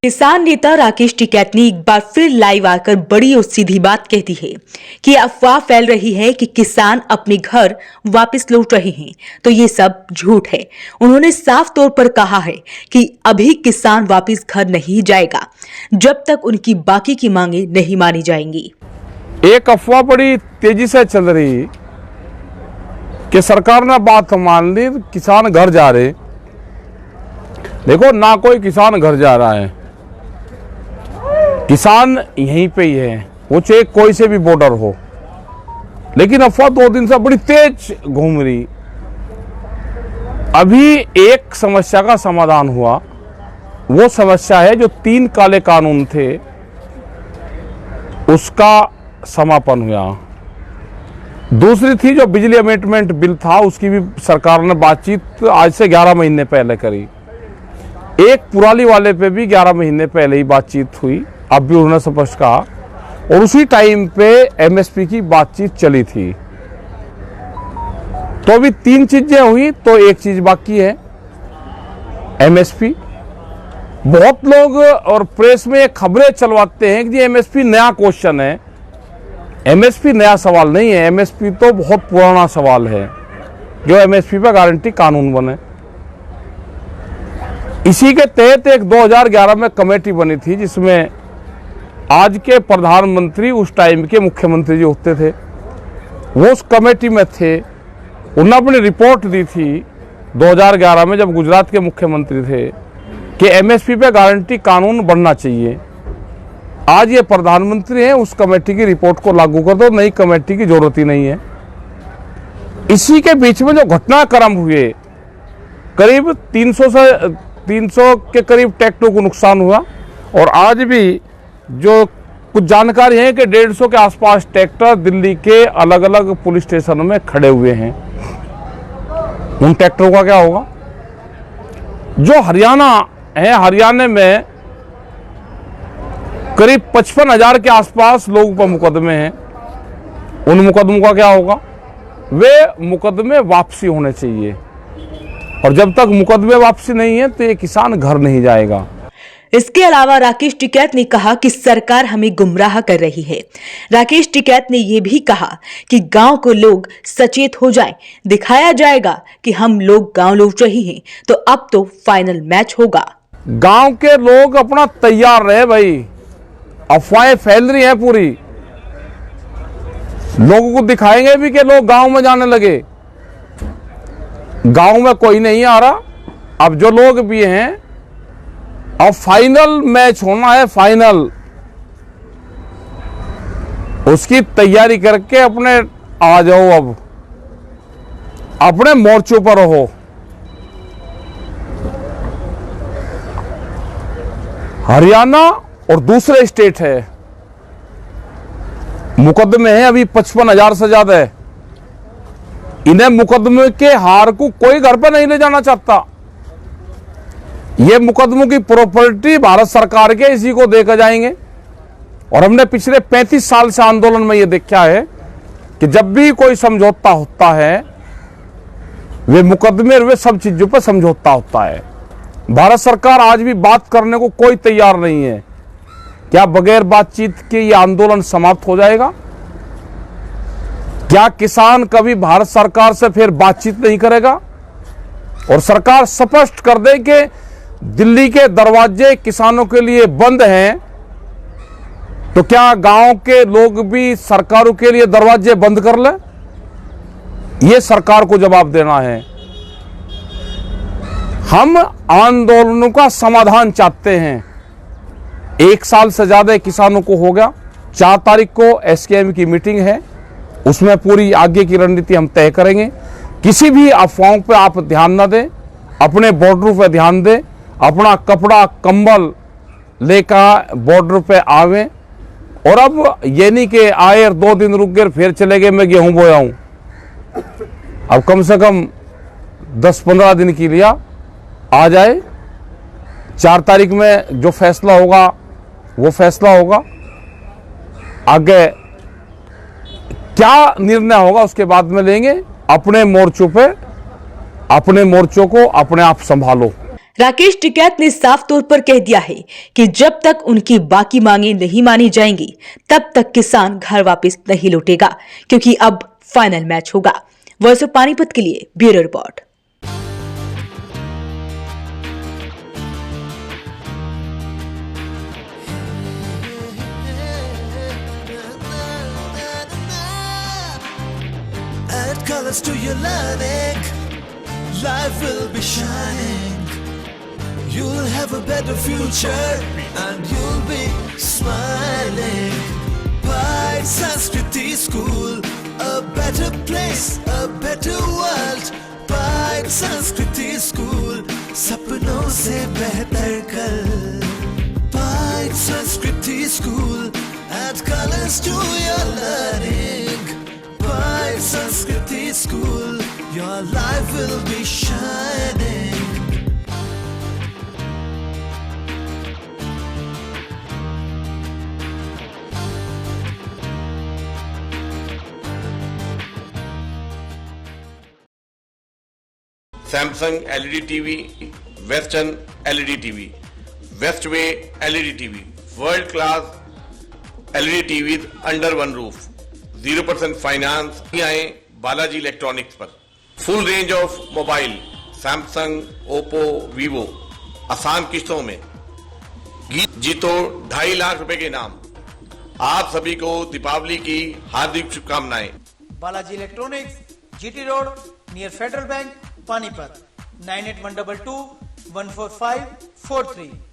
किसान नेता राकेश टिकैत ने एक बार फिर लाइव आकर बड़ी और सीधी बात कहती है कि अफवाह फैल रही है कि किसान अपने घर वापस लौट रहे हैं, तो ये सब झूठ है। उन्होंने साफ तौर पर कहा है कि अभी किसान वापस घर नहीं जाएगा जब तक उनकी बाकी की मांगे नहीं मानी जाएंगी। एक अफवाह बड़ी तेजी से चल रही कि सरकार ने बात मान ली, किसान घर जा रहे। देखो, ना कोई किसान घर जा रहा है, किसान यहीं पे ही है, वो चाहे कोई से भी बॉर्डर हो। लेकिन अफवाह 2 दिन से बड़ी तेज घूम रही। अभी एक समस्या का समाधान हुआ, वो समस्या है जो 3 काले कानून थे उसका समापन हुआ। दूसरी थी जो बिजली अमेंडमेंट बिल था, उसकी भी सरकार ने बातचीत आज से 11 महीने पहले करी। एक पुराली वाले पे भी 11 महीने पहले ही बातचीत हुई, अब भी उन्होंने स्पष्ट कहा। और उसी टाइम पे एमएसपी की बातचीत चली थी। तो अभी 3 चीजें हुई, तो एक चीज बाकी है, एमएसपी। बहुत लोग और प्रेस में खबरें चलवाते हैं कि एमएसपी नया क्वेश्चन है। एमएसपी नया सवाल नहीं है, एमएसपी तो बहुत पुराना सवाल है, जो एमएसपी पर गारंटी कानून बने। इसी के तहत एक 2011 में कमेटी बनी थी, जिसमें आज के प्रधानमंत्री उस टाइम के मुख्यमंत्री जो होते थे वो उस कमेटी में थे। उन्होंने अपनी रिपोर्ट दी थी 2011 में, जब गुजरात के मुख्यमंत्री थे, कि एमएसपी पे गारंटी कानून बनना चाहिए। आज ये प्रधानमंत्री हैं, उस कमेटी की रिपोर्ट को लागू कर दो, नई कमेटी की जरूरत ही नहीं है। इसी के बीच में जो घटनाक्रम हुए, करीब 300 के करीब ट्रैक्टरों को नुकसान हुआ। और आज भी जो कुछ जानकारी है कि 150 के आसपास ट्रैक्टर दिल्ली के अलग अलग पुलिस स्टेशनों में खड़े हुए हैं। उन ट्रैक्टरों का क्या होगा? जो हरियाणा है, हरियाणा में करीब 55,000 के आसपास लोगों पर मुकदमे हैं। उन मुकदमों का क्या होगा? वे मुकदमे वापसी होने चाहिए, और जब तक मुकदमे वापसी नहीं है तो ये किसान घर नहीं जाएगा। इसके अलावा राकेश टिकैत ने कहा कि सरकार हमें गुमराह कर रही है। राकेश टिकैत ने यह भी कहा कि गांव को लोग सचेत हो जाएं, दिखाया जाएगा कि हम लोग गांव लौट रहे हैं, तो अब तो फाइनल मैच होगा। गांव के लोग अपना तैयार रहे भाई, अफवाहें फैल रही हैं पूरी। लोगों को दिखाएंगे भी कि लोग गांव में जाने लगे। गांव में कोई नहीं आ रहा। अब जो लोग भी हैं, अब फाइनल मैच होना है, फाइनल। उसकी तैयारी करके अपने आ जाओ, अब अपने मोर्चों पर रहो। हरियाणा और दूसरे स्टेट है, मुकदमे हैं अभी 55,000 से ज्यादा है। इन्हें मुकदमे के हार को कोई घर पर नहीं ले जाना चाहता। ये मुकदमों की प्रॉपर्टी भारत सरकार के, इसी को देकर जाएंगे। और हमने पिछले 35 साल से आंदोलन में ये देखा है कि जब भी कोई समझौता होता है, वे मुकदमे, वे सब चीजों पर समझौता होता है। भारत सरकार आज भी बात करने को कोई तैयार नहीं है। क्या बगैर बातचीत के ये आंदोलन समाप्त हो जाएगा? क्या किसान कभी भारत सरकार से फिर बातचीत नहीं करेगा? और सरकार स्पष्ट कर दे कि दिल्ली के दरवाजे किसानों के लिए बंद हैं, तो क्या गांव के लोग भी सरकारों के लिए दरवाजे बंद कर ले? ये सरकार को जवाब देना है। हम आंदोलनों का समाधान चाहते हैं। 1 साल से ज्यादा किसानों को हो गया। 4 तारीख को एसकेएम की मीटिंग है, उसमें पूरी आगे की रणनीति हम तय करेंगे। किसी भी अफवाहों पे आप ध्यान न दें, अपने बॉर्डरों पे ध्यान दें, अपना कपड़ा कंबल लेकर बॉर्डर पे आवें। और अब ये नहीं कि आए और 2 दिन रुक गए फिर चले गए, मैं गेहूं बोया हूं। अब कम से कम 10-15 दिन के लिए आ जाए। 4 तारीख में जो फैसला होगा वो फैसला होगा। आगे क्या निर्णय होगा उसके बाद में लेंगे। अपने मोर्चों पे, अपने मोर्चों को अपने आप संभालो। राकेश टिकैत ने साफ तौर पर कह दिया है कि जब तक उनकी बाकी मांगे नहीं मानी जाएंगी तब तक किसान घर वापस नहीं लौटेगा, क्योंकि अब फाइनल मैच होगा। वॉइस ऑफ पानीपत के लिए bureau report. Add colors to your learning, life will be shining. You'll have a better future and you'll be smiling. By Sanskriti School, a better place, a better world. By Sanskriti School, सपनों से बेहतर कल. By Sanskriti School, add colors to your learning. By Sanskriti School, your life will be shining. Samsung LED TV, western LED TV, Westway LED TV, world class LED TV under one roof, 0% finance आए Balaji electronics पर। Full range of mobile Samsung, Oppo, Vivo, आसान किस्तों में। जीतो 2.5 लाख रुपए के इनाम। आप सभी को दीपावली की हार्दिक शुभकामनाएं। Balaji electronics, GT road, near federal bank, Panipat, 9812214543।